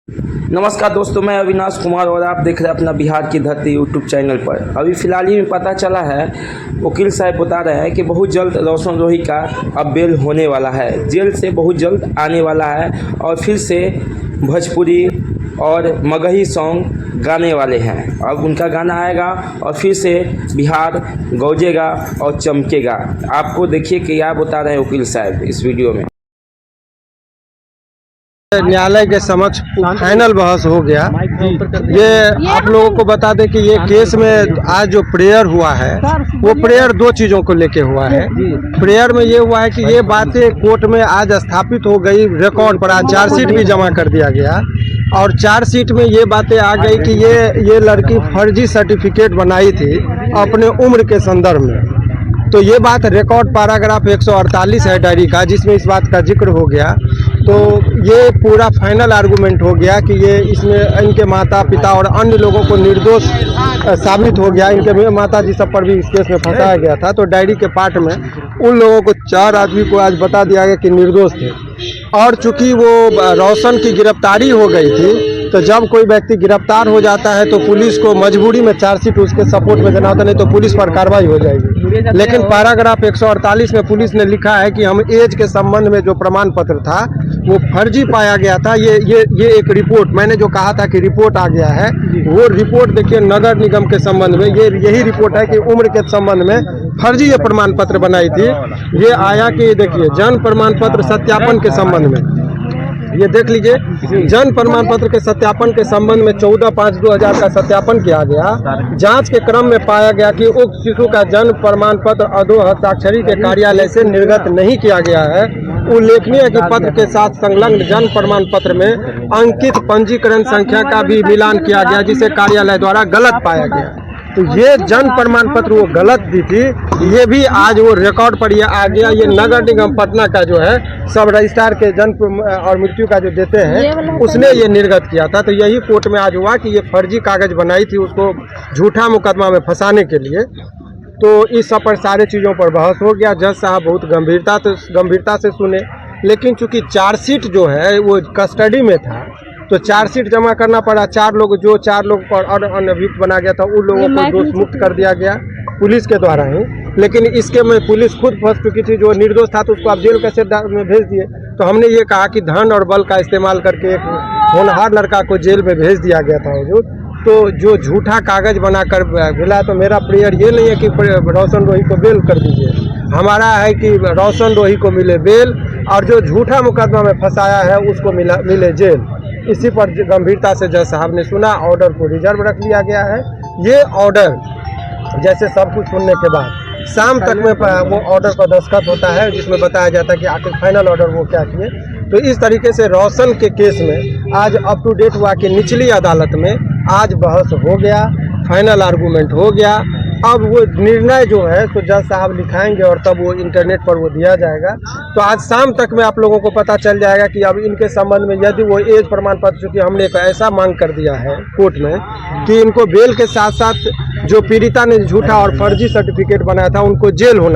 नमस्कार दोस्तों, मैं अविनाश कुमार और आप देख रहे हैं अपना बिहार की धरती यूट्यूब चैनल पर। अभी फ़िलहाल ही में पता चला है, वकील साहब बता रहे हैं कि बहुत जल्द रोशन रोही का अब बेल होने वाला है, जेल से बहुत जल्द आने वाला है और फिर से भोजपुरी और मगही सॉन्ग गाने वाले हैं। अब उनका गाना आएगा और फिर से बिहार गौजेगा और चमकेगा। आपको देखिए कि क्या बता रहे हैं वकील साहब इस वीडियो में। न्यायालय के समक्ष फाइनल बहस हो गया। ये आप लोगों को बता दें कि ये केस में आज जो प्रेयर हुआ है वो प्रेयर दो चीज़ों को लेके हुआ है। प्रेयर में ये हुआ है कि ये बातें कोर्ट में आज स्थापित हो गई, रिकॉर्ड पर आज चार्जशीट भी जमा कर दिया गया और चार्जशीट में ये बातें आ गई कि ये लड़की फर्जी सर्टिफिकेट बनाई थी अपने उम्र के संदर्भ में। तो ये बात रिकॉर्ड पैराग्राफ 148 है डायरी का, जिसमें इस बात का जिक्र हो गया। तो ये पूरा फाइनल आर्गूमेंट हो गया कि ये इसमें इनके माता पिता और अन्य लोगों को निर्दोष साबित हो गया। इनके माता जी सब पर भी इस केस में फंसाया गया था। तो डायरी के पार्ट में उन लोगों को 4 आदमी को आज बता दिया गया कि निर्दोष थे। और चूंकि वो रोशन की गिरफ्तारी हो गई थी, तो जब कोई व्यक्ति गिरफ्तार हो जाता है तो पुलिस को मजबूरी में चार्जशीट उसके सपोर्ट में देना होता, नहीं तो पुलिस पर कार्रवाई हो जाएगी। लेकिन पैराग्राफ 148 में पुलिस ने लिखा है कि हम एज के संबंध में जो प्रमाण पत्र था वो फर्जी पाया गया था। ये एक रिपोर्ट, मैंने जो कहा था कि रिपोर्ट आ गया है, वो रिपोर्ट देखिए नगर निगम के संबंध में यही रिपोर्ट है कि उम्र के संबंध में फर्जी ये प्रमाण पत्र बनाई थी। ये आया कि देखिए जन्म प्रमाण पत्र सत्यापन के संबंध में, ये देख लीजिए, जन्म प्रमाण पत्र के सत्यापन के संबंध में 14/5/2000 का सत्यापन किया गया। जांच के क्रम में पाया गया कि उक्त शिशु का जन्म प्रमाण पत्र अधोह हस्ताक्षरी के कार्यालय से निर्गत नहीं किया गया है। उल्लेखनीय है कि पत्र के साथ संलग्न जन्म प्रमाण पत्र में अंकित पंजीकरण संख्या का भी मिलान किया गया, जिसे कार्यालय द्वारा गलत पाया गया। तो ये जन्म प्रमाण पत्र वो गलत दी थी, ये भी आज वो रिकॉर्ड पर ये आ गया। ये नगर निगम पटना का जो है सब रजिस्ट्रार के जन्म और मृत्यु का जो देते हैं उसने ये निर्गत किया था। तो यही कोर्ट में आज हुआ कि ये फर्जी कागज बनाई थी उसको झूठा मुकदमा में फंसाने के लिए। तो इस सब पर सारे चीज़ों पर बहस हो गया। जज साहब बहुत गंभीरता से सुने, लेकिन चूंकि चार्जशीट जो है वो कस्टडी में था तो चार्जशीट जमा करना पड़ा। 4 लोग पर और अभियुक्त बना गया था उन लोगों को दोष मुक्त कर दिया गया पुलिस के द्वारा ही। लेकिन इसके में पुलिस खुद फंस चुकी थी, जो निर्दोष था तो उसको आप जेल कैसे में भेज दिए। तो हमने ये कहा कि धन और बल का इस्तेमाल करके एक होनहार लड़का को जेल में भेज दिया गया था हुजूर। तो जो झूठा कागज बनाकर मिला, तो मेरा प्रेयर ये नहीं है कि रोशन रोही को बेल कर दीजिए, हमारा है कि रोशन रोही को मिले बेल और जो झूठा मुकदमा में फंसाया है उसको मिले जेल। इसी पर गंभीरता से जज साहब ने सुना, ऑर्डर को रिजर्व रख लिया गया है। ये ऑर्डर जैसे सब कुछ सुनने के बाद शाम तक में वो ऑर्डर पर दस्तखत होता है, जिसमें बताया जाता है कि आखिर फाइनल ऑर्डर वो क्या किए। तो इस तरीके से रोशन के केस में आज अप टू डेट हुआ कि निचली अदालत में आज बहस हो गया, फाइनल आर्गूमेंट हो गया। अब वो निर्णय जो है तो जज साहब लिखाएंगे और तब वो इंटरनेट पर वो दिया जाएगा। तो आज शाम तक में आप लोगों को पता चल जाएगा कि अब इनके संबंध में यदि वो एज प्रमाण पत्र, चूँकि हमने एक ऐसा मांग कर दिया है कोर्ट में कि इनको बेल के साथ साथ जो पीड़िता ने झूठा और फर्जी सर्टिफिकेट बनाया था उनको जेल होना